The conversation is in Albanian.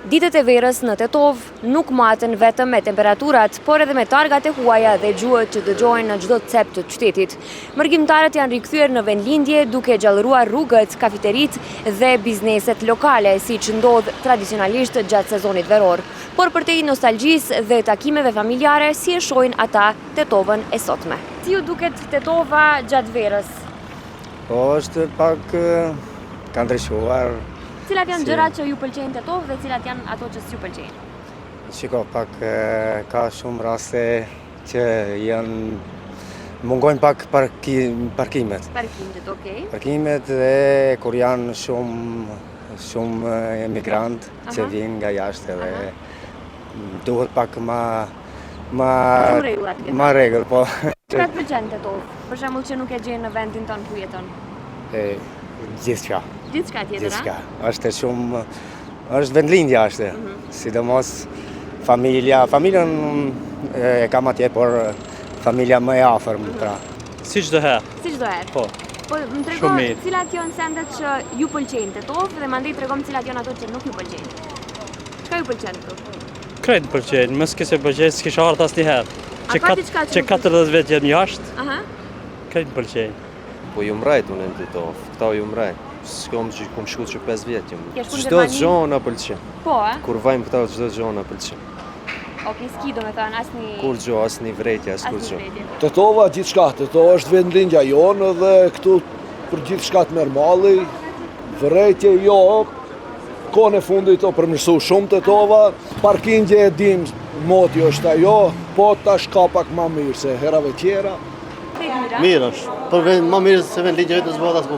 Ditët e verës në Tetov nuk maten vetëm me temperaturat, por edhe me targat e huaja dhe gjuhët që dëgjojnë në çdo cep të qytetit. Mërgjimtarët janë rikthyer në vendlindje duke gjallëruar rrugët, kafiterit dhe bizneset lokale, siç ndodh tradicionalisht gjatë sezonit veror. Por përtej nostalgjisë dhe takimeve familjare, si e shohin ata Tetovën e sotme. Si ju duket Tetova gjatë verës? Po është pak ka ndryshuar. Cilat janë gjërat që ju pëlqejnë Tetovë dhe cilat janë ato që s'ju pëlqejnë? Shiko, pak ka shumë raste që mungojnë pak parkimet. Parkimet, okej. Parkimet dhe kur janë shumë emigrant që vinë nga jashtë dhe duhet pak ma rregull, po. Çka të pëlqen Tetovë? Për shembull që nuk e gjen në vendin tonë ku jeton. Gjithçka. Gjithçka tjetër, Gjithçka. Është vendlindja është. Sidomos familjen e kam atje, por familja më e afërm pra. Si çdo herë. Si çdo herë. Po. Po më tregon cilat janë sendet që ju pëlqejnë Tetovë dhe mandej tregom cilat janë ato që nuk ju pëlqejnë. Çka ju pëlqen këtu? Krejt pëlqejnë, mos kese pëlqejnë, s'kisha ardhur asnjëherë. Që 40 vjet jam jashtë. Aha. Krejt pëlqejnë. Po ju mrejt unë në Tetov, këta ju mrejt. S'kom që kom shku që 5 vjet jam. Çdo gjohë na pëlqen. Po, Kur vajmë këta çdo gjohë na pëlqen. Okej, s'ki do me thënë asnjë Kur gjohë, asnjë vretje, as kur gjohë. Tetova gjithçka, Tetova është vendlindja jonë dhe këtu për gjithçka të merr malli, vretje jo. Kohën e fundit o përmirësu shumë Tetova, parkingje e dim moti është ajo, po tash ka pak më mirë se herave tjera. Mirë është, për më mirë se vendlindja vetës bota s'po